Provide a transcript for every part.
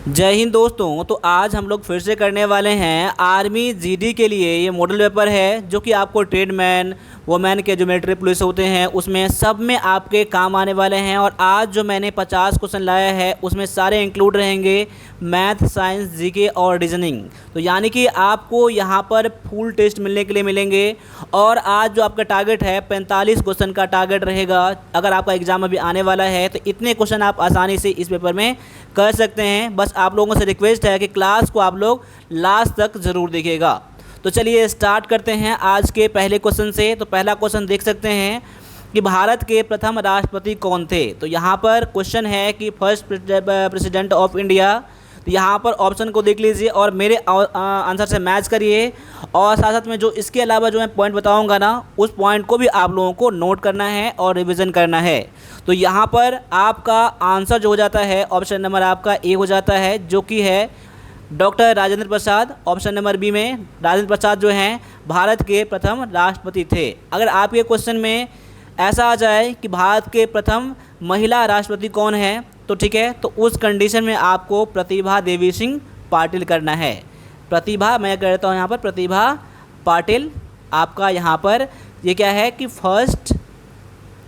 जय हिंद दोस्तों। तो आज हम लोग फिर से करने वाले हैं आर्मी जीडी के लिए। ये मॉडल पेपर है जो कि आपको ट्रेडमैन वोमेन के जो मिलिट्री पुलिस होते हैं उसमें सब में आपके काम आने वाले हैं। और आज जो मैंने 50 क्वेश्चन लाया है उसमें सारे इंक्लूड रहेंगे मैथ, साइंस, जीके और रीजनिंग। तो यानी कि आपको यहाँ पर फुल टेस्ट मिलने के लिए मिलेंगे। और आज जो आपका टारगेट है 45 क्वेश्चन का टारगेट रहेगा। अगर आपका एग्ज़ाम अभी आने वाला है तो इतने क्वेश्चन आप आसानी से इस पेपर में कर सकते हैं। बस आप लोगों से रिक्वेस्ट है कि क्लास को आप लोग लास्ट तक ज़रूर देखिएगा। तो चलिए स्टार्ट करते हैं आज के पहले क्वेश्चन से। तो पहला क्वेश्चन देख सकते हैं कि भारत के प्रथम राष्ट्रपति कौन थे। तो यहाँ पर क्वेश्चन है कि फर्स्ट प्रेसिडेंट ऑफ इंडिया। तो यहाँ पर ऑप्शन को देख लीजिए और मेरे आंसर से मैच करिए। और साथ साथ में जो इसके अलावा जो मैं पॉइंट बताऊँगा ना उस पॉइंट को भी आप लोगों को नोट करना है और रिविज़न करना है। तो यहाँ पर आपका आंसर जो हो जाता है ऑप्शन नंबर आपका ए हो जाता है, जो कि है doctor Rajendra Prasad. Option number B में राजेंद्र प्रसाद जो हैं भारत के प्रथम राष्ट्रपति थे। अगर आपके क्वेश्चन में ऐसा आ जाए कि भारत के प्रथम महिला राष्ट्रपति कौन है तो ठीक है, तो उस कंडीशन में आपको प्रतिभा देवी सिंह पाटिल करना है। प्रतिभा मैं कहता हूँ यहाँ पर प्रतिभा पाटिल आपका यहाँ पर ये क्या है कि फर्स्ट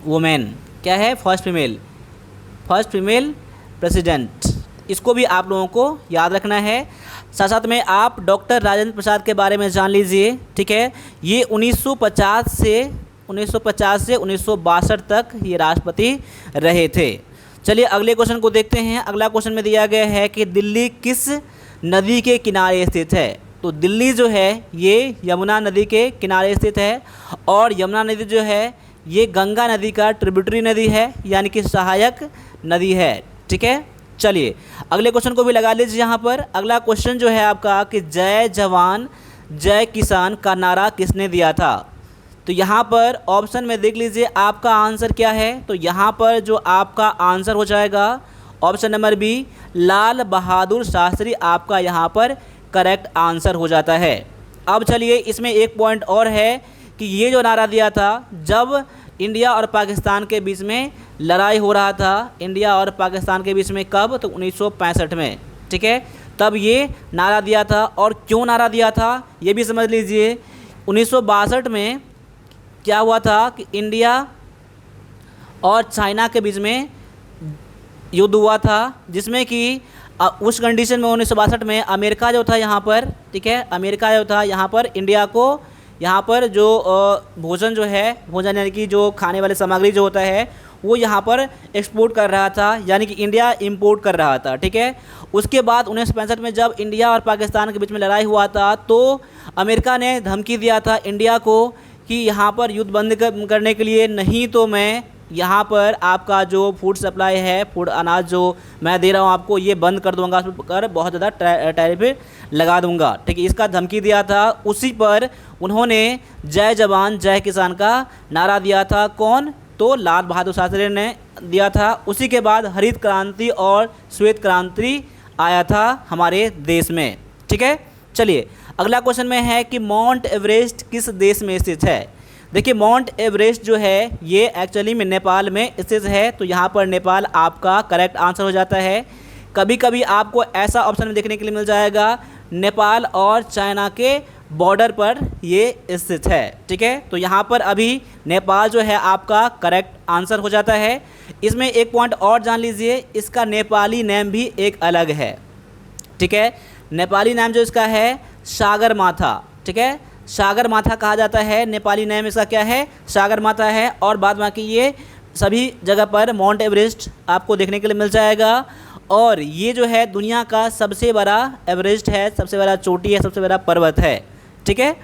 वुमेन, क्या है फर्स्ट फीमेल प्रेसिडेंट। इसको भी आप लोगों को याद रखना है। साथ साथ में आप डॉक्टर राजेंद्र प्रसाद के बारे में जान लीजिए, ठीक है। ये 1950 से 1962 तक ये राष्ट्रपति रहे थे। चलिए अगले क्वेश्चन को देखते हैं। अगला क्वेश्चन में दिया गया है कि दिल्ली किस नदी के किनारे स्थित है। तो दिल्ली जो है ये यमुना नदी के किनारे स्थित है। और यमुना नदी जो है ये गंगा नदी का ट्रिब्यूटरी नदी है, यानी कि सहायक नदी है, ठीक है। चलिए अगले क्वेश्चन को भी लगा लीजिए यहाँ पर। अगला क्वेश्चन जो है आपका कि जय जवान जय किसान का नारा किसने दिया था। तो यहाँ पर ऑप्शन में देख लीजिए आपका आंसर क्या है। तो यहाँ पर जो आपका आंसर हो जाएगा option number B Lal Bahadur Shastri आपका यहाँ पर करेक्ट आंसर हो जाता है। अब चलिए इसमें एक पॉइंट और है कि ये जो नारा दिया था जब इंडिया और पाकिस्तान के बीच में लड़ाई हो रहा था, इंडिया और पाकिस्तान के बीच में कब, तो 1965 में, ठीक है, तब ये नारा दिया था। और क्यों नारा दिया था ये भी समझ लीजिए। 1962 में क्या हुआ था कि इंडिया और चाइना के बीच में युद्ध हुआ था, जिसमें कि उस कंडीशन में 1962 में अमेरिका जो था यहाँ पर, ठीक है, अमेरिका जो था यहाँ पर इंडिया को यहाँ पर जो भोजन जो है, भोजन यानी कि जो खाने वाली सामग्री जो होता है वो यहाँ पर एक्सपोर्ट कर रहा था, यानी कि इंडिया इंपोर्ट कर रहा था, ठीक है। उसके बाद 1965 में जब इंडिया और पाकिस्तान के बीच में लड़ाई हुआ था तो अमेरिका ने धमकी दिया था इंडिया को कि यहाँ पर युद्ध बंद करने के लिए, नहीं तो मैं यहाँ पर आपका जो फूड सप्लाई है, फूड अनाज जो मैं दे रहा हूँ आपको, ये बंद कर दूंगा, उस पर बहुत ज़्यादा टैरिफ लगा दूंगा, ठीक है। इसका धमकी दिया था। उसी पर उन्होंने जय जवान जय किसान का नारा दिया था। कौन, तो लाल बहादुर शास्त्री ने दिया था। उसी के बाद हरित क्रांति और श्वेत क्रांति आया था हमारे देश में, ठीक है। चलिए अगला क्वेश्चन में है कि माउंट एवरेस्ट किस देश में स्थित है। देखिए माउंट एवरेस्ट जो है ये एक्चुअली में नेपाल में स्थित है। तो यहाँ पर नेपाल आपका करेक्ट आंसर हो जाता है। कभी कभी आपको ऐसा ऑप्शन देखने के लिए मिल जाएगा नेपाल और चाइना के बॉर्डर पर ये स्थित है, ठीक है। तो यहाँ पर अभी नेपाल जो है आपका करेक्ट आंसर हो जाता है। इसमें एक पॉइंट और जान लीजिए, इसका नेपाली नेम भी एक अलग है, ठीक है। नेपाली नाम जो इसका है सागर माथा, ठीक है, सागर माथा कहा जाता है। नेपाली नेम इसका क्या है, सागर माथा है। और बाद बाकी ये सभी जगह पर माउंट एवरेस्ट आपको देखने के लिए मिल जाएगा। और ये जो है दुनिया का सबसे बड़ा एवरेस्ट है, सबसे बड़ा चोटी है, सबसे बड़ा पर्वत है, ठीक है।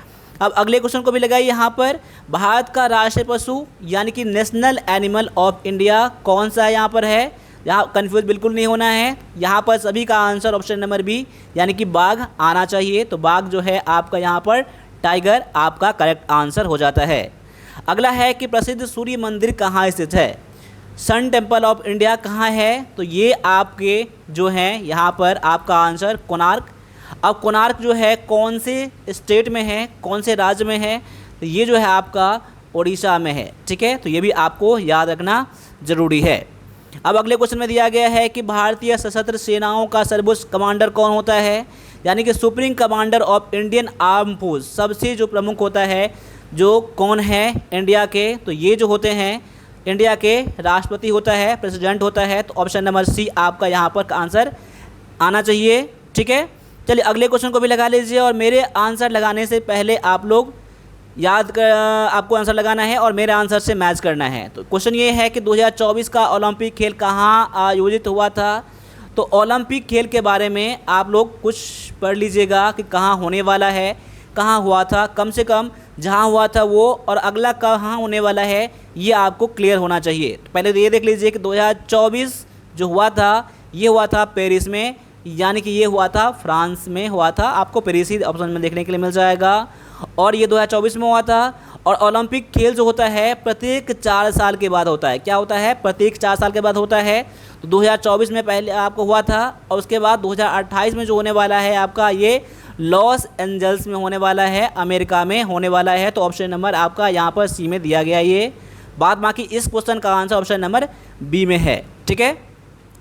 अब अगले क्वेश्चन को भी लगाइए यहाँ पर। भारत का राष्ट्रीय पशु यानी कि नेशनल एनिमल ऑफ इंडिया कौन सा यहाँ पर है। यहाँ कंफ्यूज बिल्कुल नहीं होना है। यहाँ पर सभी का आंसर ऑप्शन नंबर बी यानी कि बाघ आना चाहिए। तो बाघ जो है आपका यहाँ पर टाइगर आपका करेक्ट आंसर हो जाता है। अगला है कि प्रसिद्ध सूर्य मंदिर कहाँ स्थित है। सन टेम्पल ऑफ इंडिया कहाँ है। तो ये आपके जो हैं यहाँ पर आपका आंसर कोणार्क। अब कोणार्क जो है कौन से स्टेट में है, कौन से राज्य में है, तो ये जो है आपका उड़ीसा में है, ठीक है। तो ये भी आपको याद रखना ज़रूरी है। अब अगले क्वेश्चन में दिया गया है कि भारतीय सशस्त्र सेनाओं का सर्वोच्च कमांडर कौन होता है, यानी कि supreme commander of Indian arm force, सबसे जो प्रमुख होता है जो कौन है इंडिया के, तो ये जो होते हैं इंडिया के राष्ट्रपति होता है, प्रेसिडेंट होता है। तो ऑप्शन नंबर सी आपका यहाँ पर आंसर आना चाहिए। ठीक है, चलिए अगले क्वेश्चन को भी लगा लीजिए और मेरे आंसर लगाने से पहले आप लोग आपको आंसर लगाना है और मेरे आंसर से मैच करना है। तो क्वेश्चन ये है कि 2024 का ओलंपिक खेल कहाँ आयोजित हुआ था। तो ओलंपिक खेल के बारे में आप लोग कुछ पढ़ लीजिएगा कि कहाँ होने वाला है, कहाँ हुआ था, कम से कम जहाँ हुआ था वो, और अगला कहाँ होने वाला है ये आपको क्लियर होना चाहिए। तो पहले तो ये देख लीजिए कि 2024 जो हुआ था ये हुआ था पेरिस में, यानी कि ये हुआ था फ्रांस में हुआ था, आपको पेरिस ही ऑप्शन में देखने के लिए मिल जाएगा, और ये 2024 में हुआ था। और ओलंपिक खेल जो होता है प्रत्येक 4 साल के बाद होता है। क्या होता है, प्रत्येक 4 साल के बाद होता है। तो 2024 में पहले आपको हुआ था और उसके बाद 2028 में जो होने वाला है आपका ये लॉस एंजल्स में होने वाला है, अमेरिका में होने वाला है। तो ऑप्शन नंबर आपका यहाँ पर सी में दिया गया ये बात। बाकी इस क्वेश्चन का आंसर ऑप्शन नंबर बी में है। ठीक है,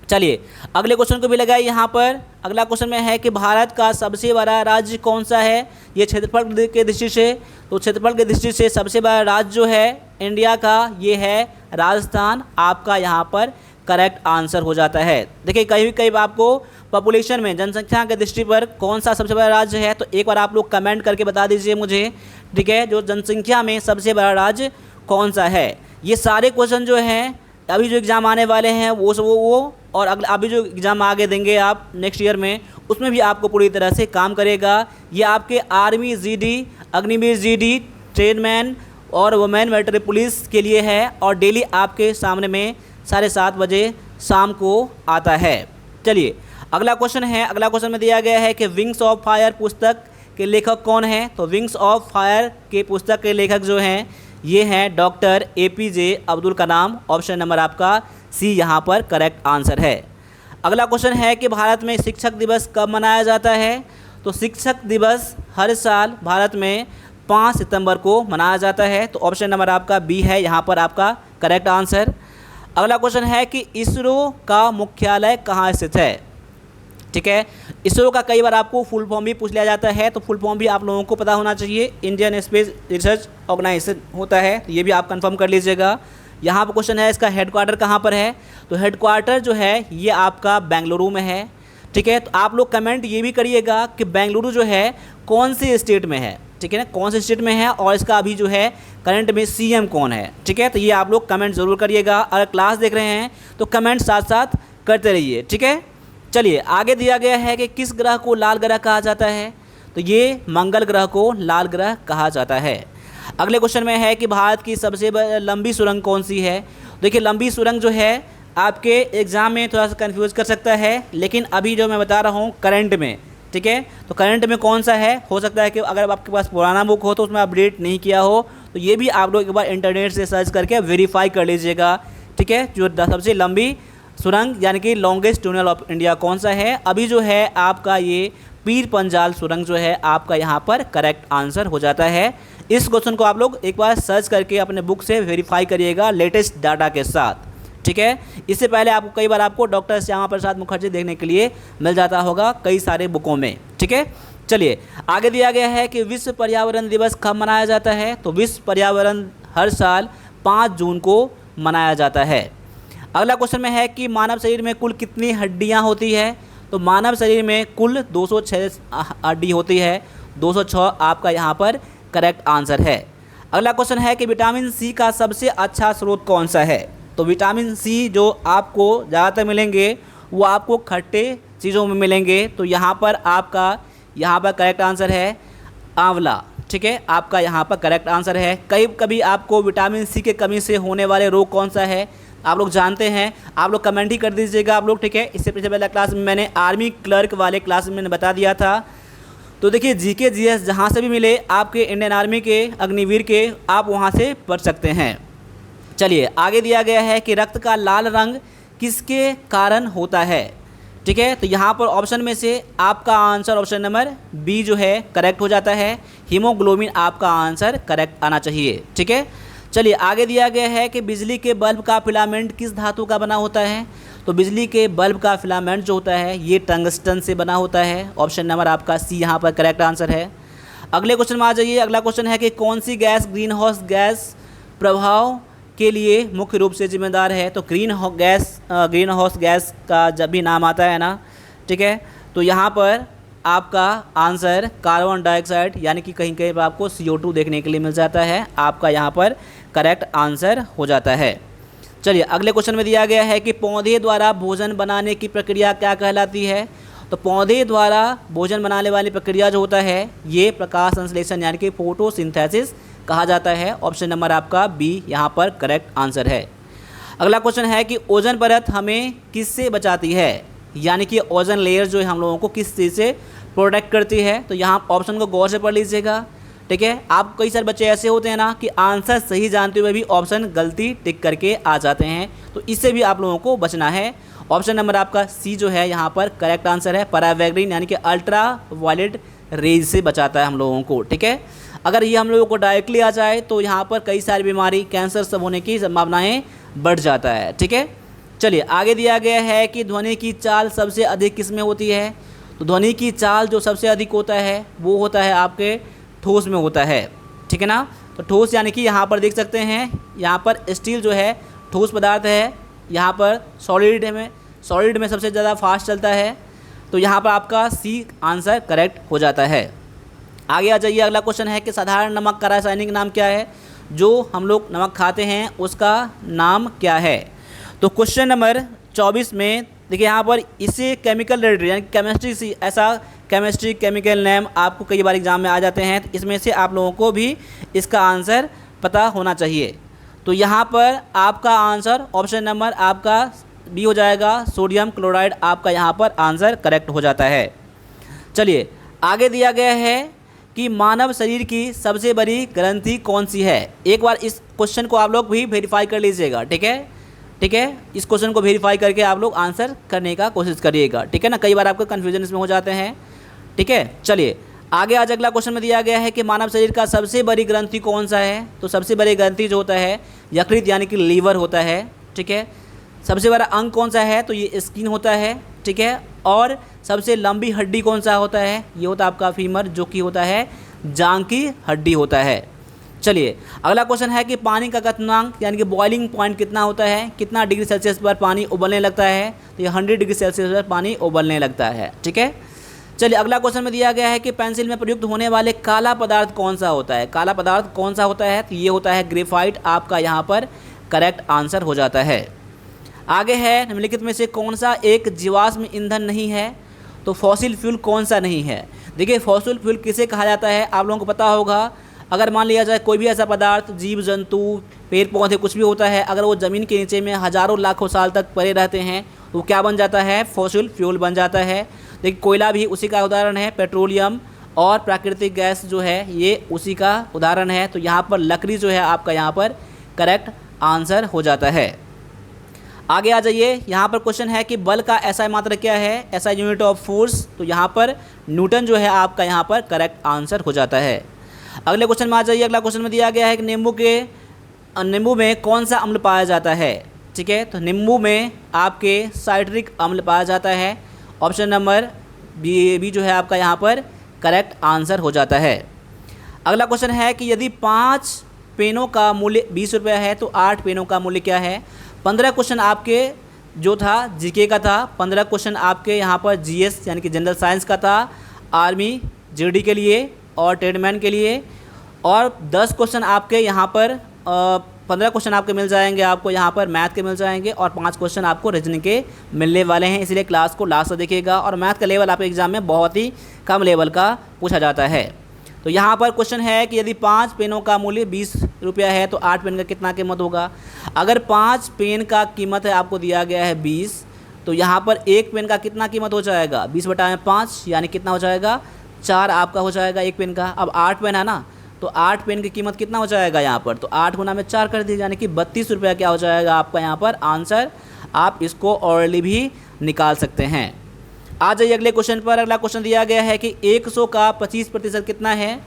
चलिए अगले क्वेश्चन को भी लगाइए यहाँ पर। अगला क्वेश्चन में है कि भारत का सबसे बड़ा राज्य कौन सा है, ये क्षेत्रफल के दृष्टि से। तो क्षेत्रफल की दृष्टि से सबसे बड़ा राज्य जो है इंडिया का ये है राजस्थान, आपका यहाँ पर करेक्ट आंसर हो जाता है। देखिए कहीं आपको पॉपुलेशन में जनसंख्या के दृष्टि पर कौन सा सबसे बड़ा राज्य है, तो एक बार आप लोग कमेंट करके बता दीजिए मुझे। ठीक है, जो जनसंख्या में सबसे बड़ा राज्य कौन सा है। ये सारे क्वेश्चन जो हैं अभी जो एग्ज़ाम आने वाले हैं वो और अभी जो एग्ज़ाम आगे देंगे आप नेक्स्ट ईयर में, उसमें भी आपको पूरी तरह से काम करेगा। ये आपके आर्मी जीडी, अग्निवीर जीडी, ट्रेनमैन और वुमेन मिलिट्री पुलिस के लिए है और डेली आपके सामने में 7:30 बजे शाम को आता है। चलिए अगला क्वेश्चन है। अगला क्वेश्चन में दिया गया है कि विंग्स ऑफ फायर पुस्तक के लेखक कौन है। तो विंग्स ऑफ फायर के पुस्तक के लेखक जो हैं ये हैं doctor APJ Abdul Kalam. Option number आपका सी यहाँ पर करेक्ट आंसर है। अगला क्वेश्चन है कि भारत में शिक्षक दिवस कब मनाया जाता है। तो शिक्षक दिवस हर साल भारत में 5 सितंबर को मनाया जाता है। तो ऑप्शन नंबर आपका बी है यहाँ पर आपका करेक्ट आंसर। अगला क्वेश्चन है कि इसरो का मुख्यालय कहाँ स्थित है। ठीक है, इसरो का कई बार आपको फुल फॉर्म भी पूछ लिया जाता है, तो फुल फॉर्म भी आप लोगों को पता होना चाहिए। इंडियन स्पेस रिसर्च ऑर्गेनाइजेशन होता है, तो ये भी आप कंफर्म कर लीजिएगा। यहाँ पर क्वेश्चन है इसका हेडक्वार्टर कहाँ पर है। तो हेडक्वार्टर जो है ये आपका बेंगलुरु में है। ठीक है, तो आप लोग कमेंट ये भी करिएगा कि बेंगलुरु जो है कौन से स्टेट में है। ठीक है ना, कौन से स्टेट में है और इसका अभी जो है करंट में CM कौन है। ठीक है, तो ये आप लोग कमेंट ज़रूर करिएगा। अगर क्लास देख रहे हैं तो कमेंट साथ साथ करते रहिए। ठीक है, चलिए आगे दिया गया है कि किस ग्रह को लाल ग्रह कहा जाता है। तो ये मंगल ग्रह को लाल ग्रह कहा जाता है। अगले क्वेश्चन में है कि भारत की सबसे लंबी सुरंग कौन सी है। देखिए लंबी सुरंग जो है आपके एग्ज़ाम में थोड़ा सा कंफ्यूज कर सकता है, लेकिन अभी जो मैं बता रहा हूँ करंट में, ठीक है, तो करंट में कौन सा है। हो सकता है कि अगर आपके पास पुराना बुक हो तो उसमें अपडेट नहीं किया हो, तो ये भी आप लोग एक बार इंटरनेट से सर्च करके वेरीफाई कर लीजिएगा। ठीक है, जो सबसे लंबी सुरंग यानी कि लॉन्गेस्ट टनल ऑफ इंडिया कौन सा है। अभी जो है आपका ये पीर पंजाल सुरंग जो है आपका यहाँ पर करेक्ट आंसर हो जाता है। इस क्वेश्चन को आप लोग एक बार सर्च करके अपने बुक से वेरीफाई करिएगा लेटेस्ट डाटा के साथ। ठीक है, इससे पहले आपको कई बार आपको डॉक्टर श्यामा प्रसाद मुखर्जी देखने के लिए मिल जाता होगा कई सारे बुकों में। ठीक है, चलिए आगे दिया गया है कि विश्व पर्यावरण दिवस कब मनाया जाता है। तो विश्व पर्यावरण हर साल 5 जून को मनाया जाता है। अगला क्वेश्चन में है कि मानव शरीर में कुल कितनी हड्डियां होती है। तो मानव शरीर में कुल 206 हड्डी होती है। 206 आपका यहाँ पर करेक्ट आंसर है। अगला क्वेश्चन है कि विटामिन सी का सबसे अच्छा स्रोत कौन सा है। तो विटामिन सी जो आपको ज़्यादातर मिलेंगे वो आपको खट्टे चीज़ों में मिलेंगे। तो यहाँ पर आपका करेक्ट आंसर है आंवला। ठीक है, आपका यहाँ पर करेक्ट आंसर है। कभी आपको विटामिन सी के कमी से होने वाले रोग कौन सा है आप लोग जानते हैं, आप लोग कमेंट ही कर दीजिएगा आप लोग। ठीक है, इससे पहले क्लास में मैंने आर्मी क्लर्क वाले क्लास में मैंने बता दिया था। तो देखिए GK GS जहाँ से भी मिले आपके इंडियन आर्मी के, अग्निवीर के, आप वहाँ से पढ़ सकते हैं। चलिए आगे दिया गया है कि रक्त का लाल रंग किसके कारण होता है। ठीक है, तो यहाँ पर ऑप्शन में से आपका आंसर ऑप्शन नंबर बी जो है करेक्ट हो जाता है। हीमोग्लोबिन आपका आंसर करेक्ट आना चाहिए। ठीक है, चलिए आगे दिया गया है कि बिजली के बल्ब का फिलामेंट किस धातु का बना होता है। तो बिजली के बल्ब का फिलामेंट जो होता है ये टंगस्टन से बना होता है। ऑप्शन नंबर आपका सी यहाँ पर करेक्ट आंसर है। अगले क्वेश्चन में आ जाइए। अगला क्वेश्चन है कि कौन सी गैस ग्रीन हाउस गैस प्रभाव के लिए मुख्य रूप से जिम्मेदार है। तो ग्रीन हाउस गैस का जब भी नाम आता है ना, ठीक है, तो यहाँ पर आपका आंसर कार्बन डाइऑक्साइड यानी कि कहीं कहीं पर आपको CO2 देखने के लिए मिल जाता है। आपका यहाँ पर करेक्ट आंसर हो जाता है। चलिए अगले क्वेश्चन में दिया गया है कि पौधे द्वारा भोजन बनाने की प्रक्रिया क्या कहलाती है। तो पौधे द्वारा भोजन बनाने वाली प्रक्रिया जो होता है ये प्रकाश संश्लेषण यानी कि फोटोसिंथेसिस कहा जाता है। ऑप्शन नंबर आपका बी यहाँ पर करेक्ट आंसर है। अगला क्वेश्चन है कि ओजोन परत हमें किससे बचाती है, यानी कि ओजोन लेयर जो है हम लोगों को किस चीज़ से प्रोटेक्ट करती है। तो यहाँ ऑप्शन को गौर से पढ़ लीजिएगा, ठीक है। आप कई सारे बच्चे ऐसे होते हैं ना कि आंसर सही जानते हुए भी ऑप्शन गलती टिक करके आ जाते हैं, तो इससे भी आप लोगों को बचना है। ऑप्शन नंबर आपका सी जो है यहाँ पर करेक्ट आंसर है। पराबैंगनी यानी कि अल्ट्रा वायलेट रेज से बचाता है हम लोगों को, ठीक है। अगर ये हम लोगों को डायरेक्टली आ जाए तो यहाँ पर कई सारी बीमारी, कैंसर सब होने की संभावनाएं बढ़ जाता है, ठीक है। चलिए आगे दिया गया है कि ध्वनि की चाल सबसे अधिक किस में होती है। तो ध्वनि की चाल जो सबसे अधिक होता है वो होता है आपके ठोस में होता है, ठीक है ना। तो ठोस यानी कि यहाँ पर देख सकते हैं, यहाँ पर स्टील जो है ठोस पदार्थ है, यहाँ पर सॉलिड में सबसे ज़्यादा फास्ट चलता है। तो यहाँ पर आपका सी आंसर करेक्ट हो जाता है। आगे आ जाइए। अगला क्वेश्चन है कि साधारण नमक का रासायनिक नाम क्या है। जो हम लोग नमक खाते हैं उसका नाम क्या है। तो क्वेश्चन नंबर 24 में देखिए यहाँ पर इसे केमिकल रिलेटेड यानी केमिस्ट्री से ऐसा केमिकल नेम आपको कई बार एग्जाम में आ जाते हैं, तो इसमें से आप लोगों को भी इसका आंसर पता होना चाहिए। तो यहाँ पर आपका आंसर ऑप्शन नंबर आपका बी हो जाएगा, सोडियम क्लोराइड आपका यहाँ पर आंसर करेक्ट हो जाता है। चलिए आगे दिया गया है कि मानव शरीर की सबसे बड़ी ग्रंथि कौन सी है। एक बार इस क्वेश्चन को आप लोग भी वेरीफाई कर लीजिएगा, ठीक है, ठीक है। इस क्वेश्चन को वेरीफाई करके आप लोग आंसर करने का कोशिश करिएगा, ठीक है ना। कई बार आपको कन्फ्यूजन इसमें हो जाते हैं, ठीक है। चलिए आगे आज अगला क्वेश्चन में दिया गया है कि मानव शरीर का सबसे बड़ी ग्रंथि कौन सा है। तो सबसे बड़ी ग्रंथि जो होता है यकृत यानी कि लीवर होता है, ठीक है। सबसे बड़ा अंग कौन सा है, तो ये स्किन होता है, ठीक है। और सबसे लंबी हड्डी कौन सा होता है, ये होता है आपका फीमर जो कि होता है जांघ की हड्डी होता है। चलिए अगला क्वेश्चन है कि पानी का क्वथनांक यानी कि बॉइलिंग पॉइंट कितना होता है, कितना डिग्री सेल्सियस पर पानी उबलने लगता है। तो ये 100 डिग्री सेल्सियस पर पानी उबलने लगता है, ठीक है। चलिए अगला क्वेश्चन में दिया गया है कि पेंसिल में प्रयुक्त होने वाले काला पदार्थ कौन सा होता है। काला पदार्थ कौन सा होता है, तो ये होता है ग्रेफाइट आपका यहाँ पर करेक्ट आंसर हो जाता है। आगे है निम्नलिखित में से कौन सा एक जीवाश्म ईंधन नहीं है। तो फॉसिल फ्यूल कौन सा नहीं है। देखिए फॉसिल फ्यूल किसे कहा जाता है आप लोगों को पता होगा। अगर मान लिया जाए कोई भी ऐसा पदार्थ, जीव जंतु, पेड़ पौधे कुछ भी होता है, अगर वो ज़मीन के नीचे में हज़ारों लाखों साल तक पड़े रहते हैं तो क्या बन जाता है, फॉसिल फ्यूल बन जाता है। देखिए कोयला भी उसी का उदाहरण है, पेट्रोलियम और प्राकृतिक गैस जो है ये उसी का उदाहरण है। तो यहाँ पर लकड़ी जो है आपका यहाँ पर करेक्ट आंसर हो जाता है। आगे आ जाइए। यहाँ पर क्वेश्चन है कि बल का SI मात्रक क्या है, SI यूनिट ऑफ फोर्स। तो यहाँ पर न्यूटन जो है आपका यहाँ पर करेक्ट आंसर हो जाता है। अगले क्वेश्चन में आ जाइए। अगला क्वेश्चन में दिया गया है कि नींबू में कौन सा अम्ल पाया जाता है, ठीक है। तो नींबू में आपके साइट्रिक अम्ल पाया जाता है। ऑप्शन नंबर बी जो है आपका यहाँ पर करेक्ट आंसर हो जाता है। अगला क्वेश्चन है कि यदि 5 पेनों का मूल्य 20 रुपये है तो 8 पेनों का मूल्य क्या है। 15 क्वेश्चन आपके जो था जीके का था, 15 क्वेश्चन आपके यहाँ पर GS यानी कि जनरल साइंस का था, आर्मी GD के लिए और ट्रेडमैन के लिए। और 10 क्वेश्चन आपके यहाँ पर 15 क्वेश्चन आपके मिल जाएंगे आपको यहाँ पर मैथ के मिल जाएंगे और 5 क्वेश्चन आपको रीजनिंग के मिलने वाले हैं। इसलिए क्लास को लास्ट से देखिएगा। और मैथ का लेवल आपके एग्जाम में बहुत ही कम लेवल का पूछा जाता है। तो यहाँ पर क्वेश्चन है कि यदि 5 पेनों का मूल्य 20 रुपया है तो 8 पेन का कितना कीमत होगा। अगर 5 पेन का कीमत है आपको दिया गया है 20, तो यहाँ पर 1 पेन का कितना कीमत हो जाएगा, 20/5 यानी कितना हो जाएगा, 4 आपका हो जाएगा 1 पेन का। अब 8 पेन है ना, तो 8 पेन की कीमत कितना हो जाएगा यहाँ पर, तो 8 गुना में 4 कर दीजिए यानी कि 32 रुपया क्या हो जाएगा आपका यहाँ पर आंसर। आप इसको ऑर्डरली भी निकाल सकते हैं। आ जाइए अगले क्वेश्चन पर। अगला क्वेश्चन दिया गया है कि 100 का 25% कितना है।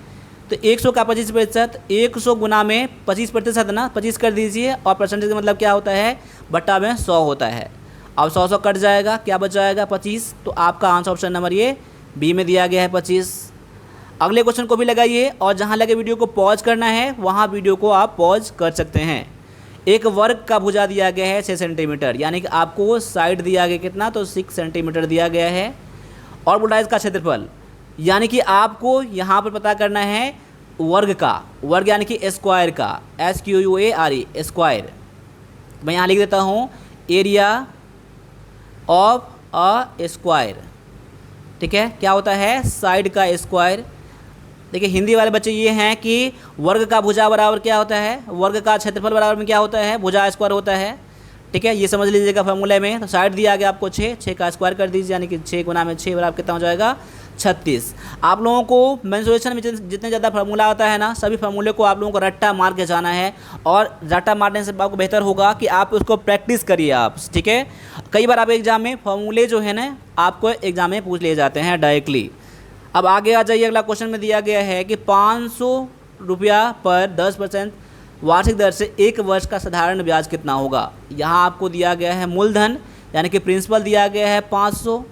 तो 100 का 25%, 100 गुना में 25% ना, 25 कर दीजिए, और परसेंटेज का मतलब क्या होता है, बट्टा में 100 होता है। अब 100 कट जाएगा, क्या बच जाएगा, 25। तो आपका आंसर ऑप्शन नंबर ये बी में दिया गया है 25। अगले क्वेश्चन को भी लगाइए, और जहाँ लगे वीडियो को पॉज करना है वहाँ वीडियो को आप पॉज कर सकते हैं। एक वर्ग का भुजा दिया गया है 6 सेंटीमीटर, यानी कि आपको साइड दिया गया कितना, तो 6 सेंटीमीटर दिया गया है, और बोला इसका क्षेत्रफल, यानी कि आपको यहाँ पर पता करना है वर्ग का, वर्ग यानी कि स्क्वायर का, SQUARE स्क्वायर। मैं यहाँ लिख देता हूँ एरिया ऑफ अ स्क्वायर, ठीक है, क्या होता है, साइड का स्क्वायर। देखिए हिंदी वाले बच्चे ये हैं कि वर्ग का भुजा बराबर क्या होता है, वर्ग का क्षेत्रफल बराबर में क्या होता है, भुजा स्क्वायर होता है, ठीक है, ये समझ लीजिएगा फॉर्मूले में। तो साइड दिया गया आपको 6 का स्क्वायर कर दीजिए, यानी कि 6 गुना में 6 बराबर कितना हो जाएगा, 36। आप लोगों को मेंसुरेशन में जितने ज़्यादा फार्मूला आता है ना, सभी फार्मूले को आप लोगों को रट्टा मार के जाना है, और रट्टा मारने से आपको बेहतर होगा कि आप उसको प्रैक्टिस करिए आप, ठीक है। कई बार आप एग्जाम में फार्मूले जो है ना, आपको एग्जाम में पूछ लिए जाते हैं डायरेक्टली। अब आगे आ जाइए, अगला क्वेश्चन में दिया गया है कि 500 रुपया पर 10% वार्षिक दर से 1 वर्ष का साधारण ब्याज कितना होगा। यहाँ आपको दिया गया है मूलधन, यानी कि प्रिंसिपल दिया गया है 500,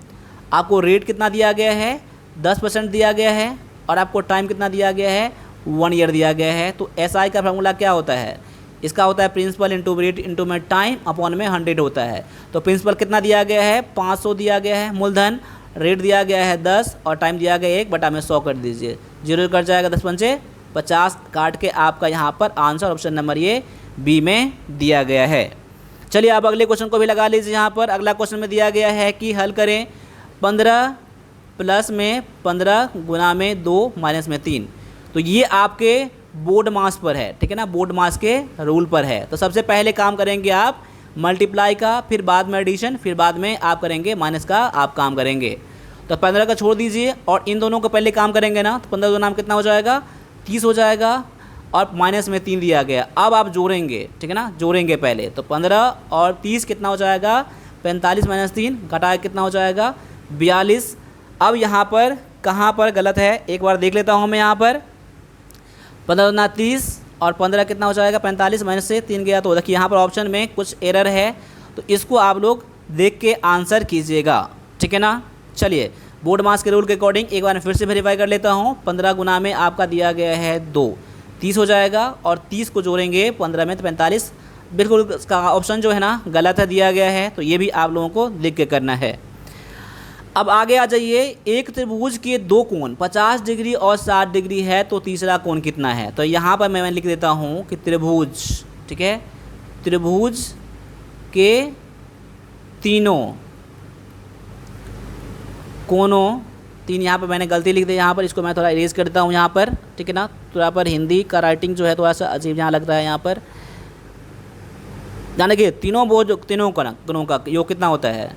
आपको रेट कितना दिया गया है, 10% दिया गया है, और आपको टाइम कितना दिया गया है, 1 ईयर दिया गया है। तो SI का फार्मूला क्या होता है, इसका होता है प्रिंसिपल इंटू रेट इंटू में टाइम अपॉन में 100 होता है। तो प्रिंसिपल कितना दिया गया है, 500 दिया गया है मूलधन, रेट दिया गया है 10, और टाइम दिया गया 1 बटा में 100 कर दीजिए, 0 कट जाएगा, 10 पंचे 50 काट के आपका यहाँ पर आंसर ऑप्शन नंबर ये बी में दिया गया है। चलिए आप अगले क्वेश्चन को भी लगा लीजिए। यहाँ पर अगला क्वेश्चन में दिया गया है कि हल करें 15 प्लस में 15 गुना में 2 माइनस में 3। तो ये आपके बोर्ड मास पर है, ठीक है ना, बोर्ड मास के रूल पर है। तो सबसे पहले काम करेंगे आप मल्टीप्लाई का, फिर बाद में एडिशन, फिर बाद में आप करेंगे माइनस का आप काम करेंगे। तो 15 का छोड़ दीजिए, और इन दोनों को पहले काम करेंगे ना, तो 15 गुना में कितना हो जाएगा, 30 हो जाएगा, और माइनस में 3 दिया गया। अब आप जोड़ेंगे, ठीक है ना, जोड़ेंगे पहले, तो 15 और 30 कितना हो जाएगा, 45 माइनस 3 घटाए कितना हो जाएगा, 42। अब यहाँ पर कहाँ पर गलत है एक बार देख लेता हूँ मैं। यहाँ पर 15 गुना 30 और 15 कितना हो जाएगा, 45 माइनस से 3 गया, तो देखिए यहाँ पर ऑप्शन में कुछ एरर है, तो इसको आप लोग देख के आंसर कीजिएगा, ठीक है ना। चलिए बोर्ड मास के रूल के अकॉर्डिंग एक बार फिर से वेरीफाई कर लेता हूँ। 15 गुना में आपका दिया गया है 2, 30 हो जाएगा, और 30 को जोड़ेंगे 15 में तो 45। बिल्कुल इसका ऑप्शन जो है ना गलत है दिया गया है, तो ये भी आप लोगों को देख के करना है। अब आगे आ जाइए, एक त्रिभुज के 2 कोण 50 डिग्री और 60 डिग्री है, तो तीसरा कोण कितना है। तो यहाँ पर मैं लिख देता हूँ कि त्रिभुज, ठीक है, त्रिभुज के तीनों कोणों, 3 यहाँ पर मैंने गलती लिख दी, यहाँ पर इसको मैं थोड़ा इरेज कर देता हूँ यहाँ पर, ठीक है ना। थोड़ा पर हिंदी का राइटिंग जो है थोड़ा सा अजीब यहाँ लग रहा है। यहाँ पर यानी कि तीनों कोणों का योग कितना होता है,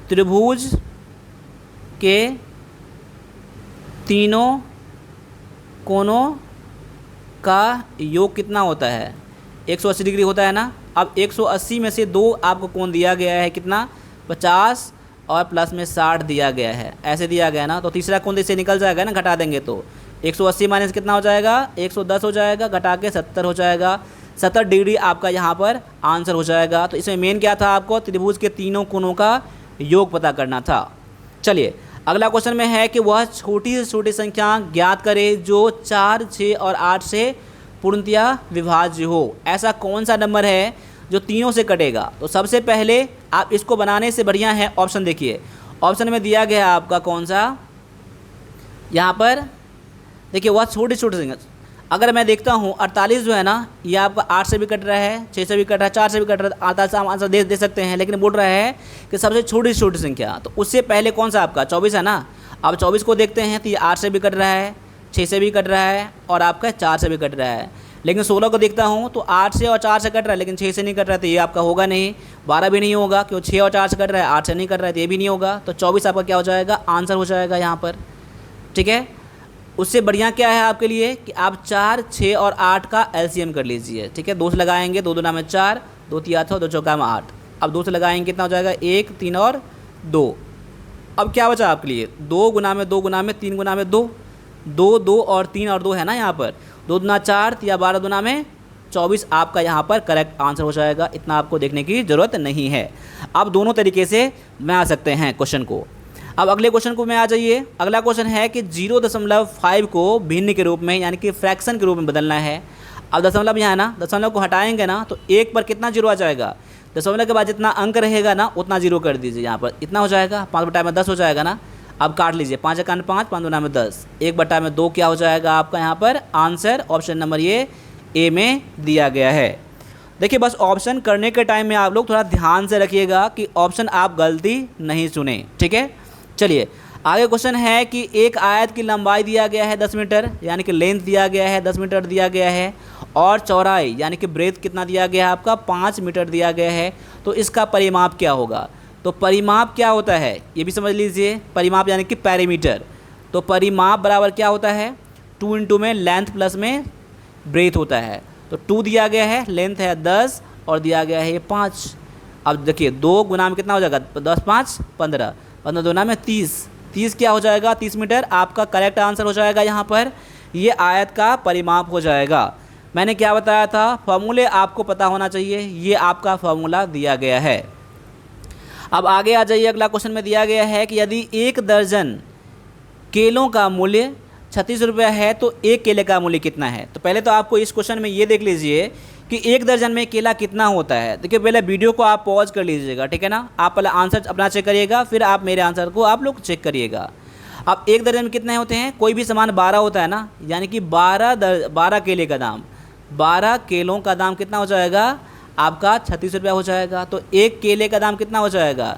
त्रिभुज के तीनों कोणों का योग कितना होता है, 180 डिग्री होता है ना। अब 180 में से 2 आपको कोण दिया गया है कितना, 50 और प्लस में 60 दिया गया है, ऐसे दिया गया ना। तो तीसरा कोण इससे निकल जाएगा ना, घटा देंगे तो 180 माइनस कितना हो जाएगा, 110 हो जाएगा, घटा के 70 हो जाएगा, 70 डिग्री आपका यहाँ पर आंसर हो जाएगा। तो इसमें मेन क्या था, आपको त्रिभुज के तीनों कोणों का योग पता करना था। चलिए अगला क्वेश्चन में है कि वह छोटी से छोटी संख्या ज्ञात करें जो 4, 6 और 8 से पूर्णतया विभाज्य हो। ऐसा कौन सा नंबर है जो तीनों से कटेगा। तो सबसे पहले आप इसको बनाने से बढ़िया है ऑप्शन देखिए, ऑप्शन में दिया गया है आपका कौन सा, यहाँ पर देखिए वह छोटे छोटे संख्या। अगर मैं देखता हूँ 48 जो है ना, ये आपका 8 से भी कट रहा है, 6 से भी कट रहा है, 4 से भी कट रहा है, 48 आंसर दे सकते हैं, लेकिन बोल रहा है कि सबसे छोटी छोटी संख्या। तो उससे पहले कौन सा आपका 24 है ना। अब 24 को देखते हैं तो ये 8 से भी कट रहा है, 6 से भी कट रहा है, और आपका 4 से भी कट रहा है। लेकिन 16 को देखता हूँ तो 8 से और 4 से कट रहा है, लेकिन 6 से नहीं कट रहा है, तो ये आपका होगा नहीं। 12 भी नहीं होगा, क्यों 6 और 4 से कट रहा है, 8 से नहीं कट रहा है, तो ये भी नहीं होगा। तो 24 आपका क्या हो जाएगा, आंसर हो जाएगा यहाँ पर, ठीक है। उससे बढ़िया क्या है आपके लिए कि आप 4, 6 और 8 का एलसीएम कर लीजिए, ठीक है। 2 से लगाएंगे, 2 दूना में 4, 2 3 8, 2 चौका में 8। अब 2 से लगाएंगे कितना हो जाएगा, 1, 3 और 2। अब क्या बचा आपके लिए, 2 गुना में 2 गुना में 3 गुना में 2, 2 2 और 3 और 2 है ना यहाँ पर, 2 दूना 4 या 12 दूना में 24 आपका यहाँ पर करेक्ट आंसर हो जाएगा। इतना आपको देखने की ज़रूरत नहीं है। अब दोनों तरीके से बना सकते हैं क्वेश्चन को। अब अगले क्वेश्चन को में आ जाइए। अगला क्वेश्चन है कि 0.5 को भिन्न के रूप में यानी कि फ्रैक्शन के रूप में बदलना है। अब दशमलव यहाँ है ना, दशमलव को हटाएंगे ना तो 1 पर कितना जीरो आ जाएगा, दशमलव के बाद जितना अंक रहेगा ना उतना जीरो कर दीजिए। यहाँ पर इतना हो जाएगा, 5/10 हो जाएगा ना। अब काट लीजिए, 5 एकान 5, 5 दूना में 10, 1/2 क्या हो जाएगा आपका यहाँ पर आंसर। ऑप्शन नंबर ये ए में दिया गया है। देखिए बस ऑप्शन करने के टाइम में आप लोग थोड़ा ध्यान से रखिएगा कि ऑप्शन आप गलती नहीं सुने, ठीक है। चलिए आगे क्वेश्चन है कि एक आयत की लंबाई दिया गया है 10 मीटर यानी कि लेंथ दिया गया है 10 मीटर दिया गया है, और चौड़ाई यानी कि ब्रेथ कितना दिया गया है आपका 5 मीटर दिया गया है। तो इसका परिमाप क्या होगा। तो परिमाप क्या होता है ये भी समझ लीजिए। परिमाप यानी कि पैरीमीटर। तो परिमाप बराबर क्या होता है, 2 इंटू में लेंथ प्लस में ब्रेथ होता है। तो 2 दिया गया है, लेंथ है 10 और दिया गया है ये 5। अब देखिए 2 गुना में कितना हो जाएगा, 10 5 15, 15 दूना में 30, 30 क्या हो जाएगा 30 मीटर आपका करेक्ट आंसर हो जाएगा। यहाँ पर ये आयत का परिमाप हो जाएगा। मैंने क्या बताया था, फॉर्मूले आपको पता होना चाहिए। ये आपका फॉर्मूला दिया गया है। अब आगे आ जाइए। अगला क्वेश्चन में दिया गया है कि यदि 1 दर्जन केलों का मूल्य 36 रुपये है तो 1 केले का मूल्य कितना है। तो पहले तो आपको इस क्वेश्चन में ये देख लीजिए कि 1 दर्जन में केला कितना होता है। देखिए पहले वीडियो को आप पॉज कर लीजिएगा, ठीक है ना। आप पहले आंसर अपना चेक करिएगा, फिर आप मेरे आंसर को आप लोग चेक करिएगा। अब 1 दर्जन में कितने होते हैं, कोई भी सामान 12 होता है ना, यानी कि 12 केले का दाम, 12 केलों का दाम कितना हो जाएगा आपका 36 रुपया हो जाएगा। तो 1 केले का दाम कितना हो जाएगा,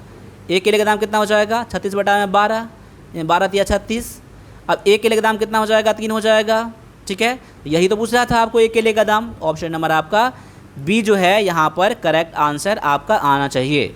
1 केले का दाम कितना हो जाएगा 36/12, 12 तिया 36। अब 1 केले का दाम कितना हो जाएगा 3 हो जाएगा, ठीक है। यही तो पूछ रहा था आपको 1 केले का दाम। ऑप्शन नंबर आपका बी जो है यहाँ पर करेक्ट आंसर आपका आना चाहिए।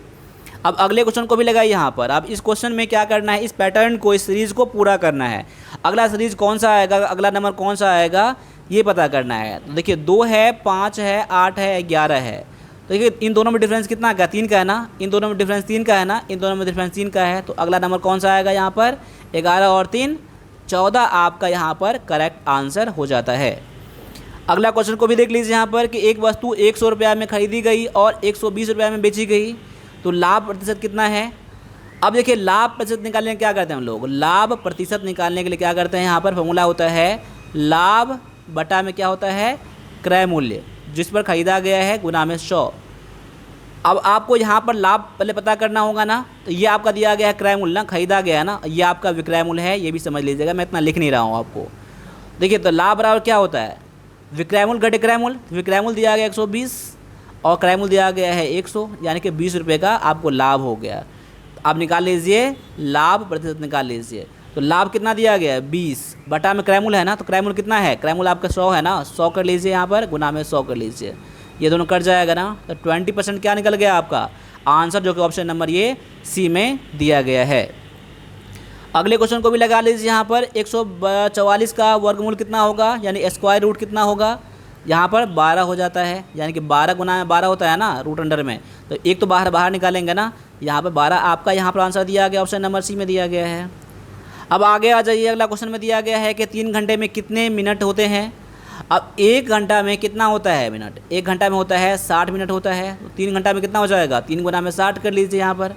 अब अगले क्वेश्चन को भी लगाइए यहाँ पर। अब इस क्वेश्चन में क्या करना है, इस पैटर्न को, इस सीरीज़ को पूरा करना है। अगला सीरीज़ कौन सा आएगा, अगला नंबर कौन सा आएगा ये पता करना है। तो देखिए 2 है, 5 है, 8 है, 11 है। तो देखिए इन दोनों में डिफरेंस कितना का 3 का है ना, इन दोनों में डिफरेंस 3 का है ना, इन दोनों में डिफरेंस 3 का है। तो अगला नंबर कौन सा आएगा यहाँ पर, 11 और 3 14 आपका यहाँ पर करेक्ट आंसर हो जाता है। अगला क्वेश्चन को भी देख लीजिए यहाँ पर कि एक वस्तु 100 रुपये में खरीदी गई और 120 रुपये में बेची गई, तो लाभ प्रतिशत कितना है। अब देखिए लाभ प्रतिशत निकालने के लिए क्या करते हैं हम लोग, लाभ प्रतिशत निकालने के लिए क्या करते हैं, यहाँ पर फॉर्मूला होता है लाभ बटा में क्या होता है क्रय मूल्य, जिस पर ख़रीदा गया है गुना में 100। अब आपको यहाँ पर लाभ पहले पता करना होगा ना, तो ये आपका दिया गया है क्रय मूल्य ना, खरीदा गया है ना, ये आपका विक्रय मूल्य है, ये भी समझ लीजिएगा, मैं इतना लिख नहीं रहा हूँ आपको। देखिए तो लाभ बराबर क्या होता है, विक्रय मूल्य घटे क्रय मूल्य। विक्रय मूल्य दिया गया 120 और क्रय मूल्य दिया गया है 100, यानी कि 20 रुपये का आपको लाभ हो गया। आप निकाल लीजिए लाभ प्रतिशत निकाल लीजिए। तो लाभ कितना दिया गया है 20 बटा में क्रय मूल्य है ना, तो क्रय मूल्य कितना है, क्रय मूल्य आपका 100 है ना, 100 कर लीजिए यहाँ पर, गुना में 100 कर लीजिए, ये दोनों कट जाएगा ना। तो 20% क्या निकल गया आपका आंसर, जो कि ऑप्शन नंबर ये सी में दिया गया है। अगले क्वेश्चन को भी लगा लीजिए यहाँ पर, 144 का वर्गमूल कितना होगा, यानी स्क्वायर रूट कितना होगा। यहाँ पर 12 हो जाता है, यानी कि 12 गुना में 12 होता है ना रूट अंडर में, तो एक तो बाहर निकालेंगे ना, यहाँ पर 12 आपका यहाँ पर आंसर दिया गया, ऑप्शन नंबर सी में दिया गया है। अब आगे आ जाइए। अगला क्वेश्चन में दिया गया है कि 3 घंटे में कितने मिनट होते हैं। अब 1 घंटा में कितना होता है मिनट, 1 घंटा में होता है 60 मिनट होता है। तो 3 घंटा में कितना हो जाएगा, 3 गुना में 60 कर लीजिए, यहाँ पर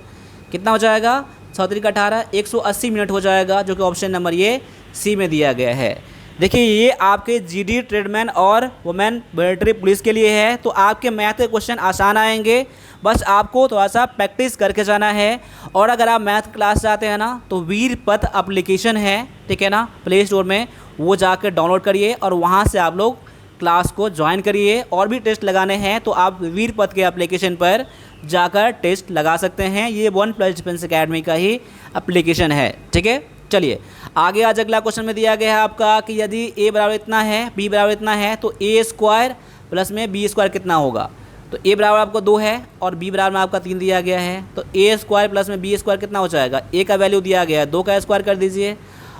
कितना हो जाएगा 6 का 18, 180 मिनट हो जाएगा, जो कि ऑप्शन नंबर ये सी में दिया गया है। देखिए ये आपके जीडी ट्रेडमैन और वुमेन मिलिट्री पुलिस के लिए है, तो आपके मैथ के क्वेश्चन आसान आएंगे, बस आपको थोड़ा सा प्रैक्टिस करके जाना है। और अगर आप मैथ क्लास चाहते हैं ना, तो वीरपथ एप्लीकेशन है, ठीक है ना, प्ले स्टोर में, वो जाकर डाउनलोड करिए और वहाँ से आप लोग क्लास को ज्वाइन करिए। और भी टेस्ट लगाने हैं तो आप वीरपथ के एप्लीकेशन पर जाकर टेस्ट लगा सकते हैं। ये OnePlus डिफेंस अकेडमी का ही एप्लीकेशन है, ठीक है। चलिए आगे आज अगला क्वेश्चन में दिया गया है आपका कि यदि a बराबर इतना है, b बराबर इतना है, तो a स्क्वायर प्लस में b स्क्वायर कितना होगा। तो a बराबर आपको 2 है और b बराबर में आपका 3 दिया गया है, तो a स्क्वायर प्लस में b स्क्वायर कितना हो जाएगा, a का वैल्यू दिया गया है 2 का स्क्वायर कर दीजिए,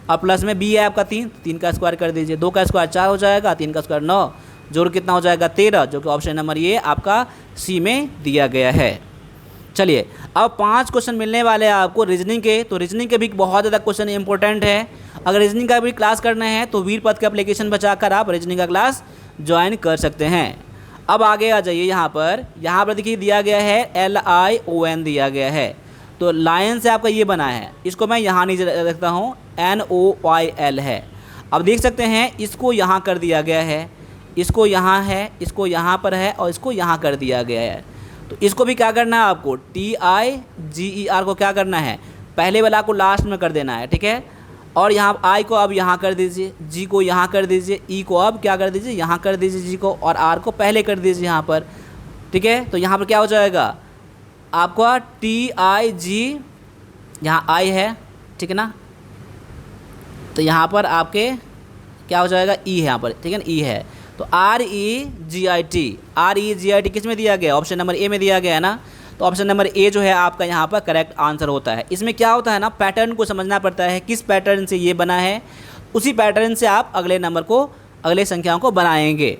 और प्लस में b है आपका 3 का स्क्वायर कर दीजिए, 2 का स्क्वायर 4 हो जाएगा, 3 का स्क्वायर 9, जोड़ कितना हो जाएगा 13, जो कि ऑप्शन नंबर ये आपका सी में दिया गया है। चलिए अब 5 क्वेश्चन मिलने वाले हैं आपको रीजनिंग के, तो रीजनिंग के भी बहुत ज़्यादा क्वेश्चन इंपॉर्टेंट है अगर रीजनिंग का भी क्लास करना है तो वीरपद का एप्लीकेशन बचाकर आप रीजनिंग का क्लास ज्वाइन कर सकते हैं। अब आगे आ जाइए, यहाँ पर देखिए दिया गया है LION दिया गया है, तो लायन से आपका ये बना है, इसको मैं यहाँ नीचे रखता हूँ, NOYL है। अब देख सकते हैं इसको यहाँ कर दिया गया है, इसको यहाँ है, इसको यहाँ पर है और इसको यहाँ कर दिया गया है। तो इसको भी क्या करना है आपको, TIGER को क्या करना है, पहले वाला को लास्ट में कर देना है, ठीक है। और यहाँ I को अब यहाँ कर दीजिए, G को यहाँ कर दीजिए, E को अब क्या कर दीजिए, यहाँ कर दीजिए G को, और R को पहले कर दीजिए यहाँ पर, ठीक है। तो यहाँ पर क्या हो जाएगा आपका TIG, यहाँ I है, ठीक है ना, तो यहाँ पर आपके क्या हो जाएगा E है यहाँ पर, ठीक है ना, E है। तो REGIT किस में दिया गया, ऑप्शन नंबर ए में दिया गया है ना, तो ऑप्शन नंबर ए जो है आपका यहाँ पर करेक्ट आंसर होता है। इसमें क्या होता है ना, पैटर्न को समझना पड़ता है, किस पैटर्न से ये बना है, उसी पैटर्न से आप अगले नंबर को, अगले संख्याओं को बनाएंगे।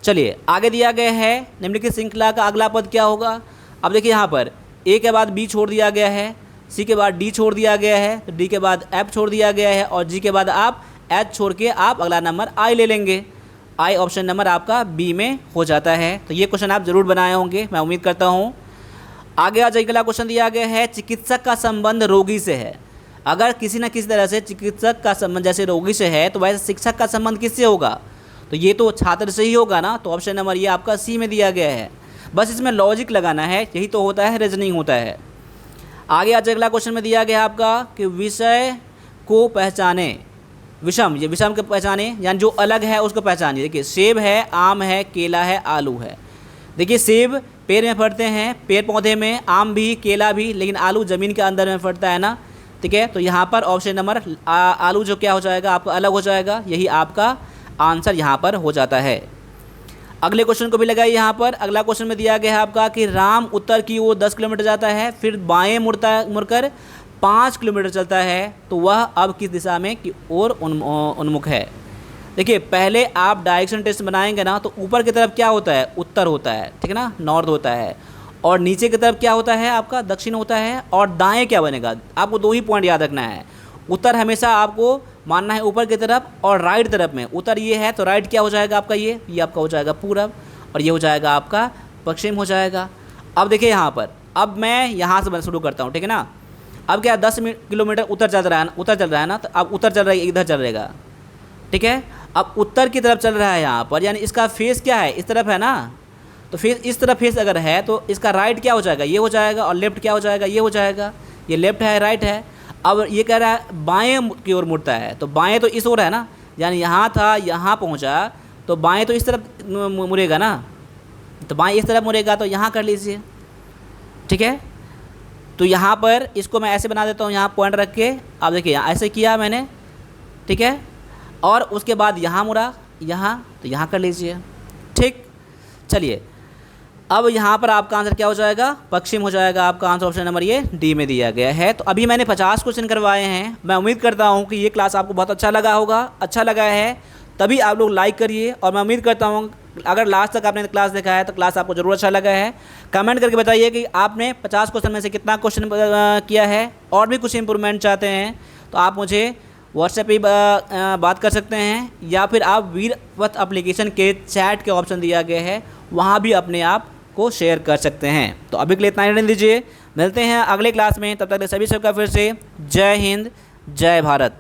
चलिए आगे दिया गया है निम्नलिखित श्रृंखला का अगला पद क्या होगा। अब देखिए यहाँ पर ए के बाद बी छोड़ दिया गया है, सी के बाद डी छोड़ दिया गया है, तो डी के बाद एफ छोड़ दिया गया है, और जी के बाद आप एच छोड़ के आप अगला नंबर आई ले लेंगे। आई ऑप्शन नंबर आपका बी में हो जाता है। तो ये क्वेश्चन आप ज़रूर बनाए होंगे, मैं उम्मीद करता हूँ। आगे आ जाइए, अगला क्वेश्चन दिया गया है चिकित्सक का संबंध रोगी से है। अगर किसी न किसी तरह से चिकित्सक का संबंध जैसे रोगी से है, तो वैसे शिक्षक का संबंध किससे होगा, तो ये तो छात्र से ही होगा ना। तो ऑप्शन नंबर ये आपका सी में दिया गया है। बस इसमें लॉजिक लगाना है, यही तो होता है, रीजनिंग होता है। आगे आज अगला क्वेश्चन में दिया गया आपका कि विषय को पहचाने, विषम, ये विषम को पहचाने, यानी जो अलग है उसको पहचानिए। देखिए सेब है, आम है, केला है, आलू है। देखिए सेब पेड़ में फटते हैं, पेड़ पौधे में, आम भी, केला भी, लेकिन आलू ज़मीन के अंदर में फटता है ना, ठीक है। तो यहाँ पर ऑप्शन नंबर आलू जो क्या हो जाएगा आपका अलग हो जाएगा, यही आपका आंसर यहाँ पर हो जाता है। अगले क्वेश्चन को भी लगाइए यहाँ पर। अगला क्वेश्चन में दिया गया है आपका कि राम उत्तर की ओर 10 किलोमीटर जाता है, फिर बाएं मुड़कर 5 किलोमीटर चलता है, तो वह अब किस दिशा में की ओर उन्मुख है। देखिए पहले आप डायरेक्शन टेस्ट बनाएंगे ना, तो ऊपर की तरफ क्या होता है, उत्तर होता है, ठीक है ना, नॉर्थ होता है, और नीचे की तरफ क्या होता है आपका दक्षिण होता है, और दाएं क्या बनेगा, आपको 2 ही पॉइंट याद रखना है। उत्तर हमेशा आपको मानना है ऊपर की तरफ, और राइट तरफ में उत्तर ये है तो राइट क्या हो जाएगा आपका, ये आपका हो जाएगा पूरब, और ये हो जाएगा आपका पश्चिम हो जाएगा। अब देखिए यहाँ पर, अब मैं यहाँ से शुरू करता हूँ, ठीक है ना। अब क्या 10 किलोमीटर उत्तर चल रहा है ना, तो अब उत्तर चल रहा है, इधर चल रहेगा, ठीक है। अब उत्तर की तरफ चल रहा है यहाँ पर, यानी इसका फेस क्या है, इस तरफ है ना, तो फेस इस तरफ फेस अगर है तो इसका राइट क्या हो जाएगा, ये हो जाएगा, और लेफ्ट क्या हो जाएगा, ये हो जाएगा। ये लेफ्ट है, राइट है। अब ये कह रहा है बाएं की ओर मुड़ता है, तो बाएं तो इस ओर है ना, यानी यहाँ था, यहाँ पहुँचा, तो बाएं तो इस तरफ मुड़ेगा ना, तो बाएं इस तरफ मुड़ेगा, तो यहाँ कर लीजिए, ठीक है। तो यहाँ पर इसको मैं ऐसे बना देता हूँ, यहाँ पॉइंट रख के। अब देखिए यहाँ ऐसे किया मैंने, ठीक है, और उसके बाद यहाँ मुड़ा, यहाँ, तो यहाँ कर लीजिए, ठीक। चलिए अब यहाँ पर आपका आंसर क्या हो जाएगा, पश्चिम हो जाएगा आपका आंसर, ऑप्शन नंबर ये डी में दिया गया है। तो अभी मैंने 50 क्वेश्चन करवाए हैं। मैं उम्मीद करता हूँ कि ये क्लास आपको बहुत अच्छा लगा होगा। अच्छा लगा है तभी आप लोग लाइक करिए, और मैं उम्मीद करता हूँ अगर लास्ट तक आपने क्लास देखा है तो क्लास आपको ज़रूर अच्छा लगा है। कमेंट करके बताइए कि आपने 50 क्वेश्चन में से कितना क्वेश्चन किया है, और भी कुछ इंप्रूवमेंट चाहते हैं तो आप मुझे व्हाट्सएप पे बात कर सकते हैं, या फिर आप वीरपथ एप्लीकेशन के चैट के ऑप्शन दिया गया है, वहाँ भी अपने आप को शेयर कर सकते हैं। तो अभी के लिए इतना ही रहने दीजिए, मिलते हैं अगले क्लास में, तब तक सभी सबका फिर से जय हिंद, जय भारत।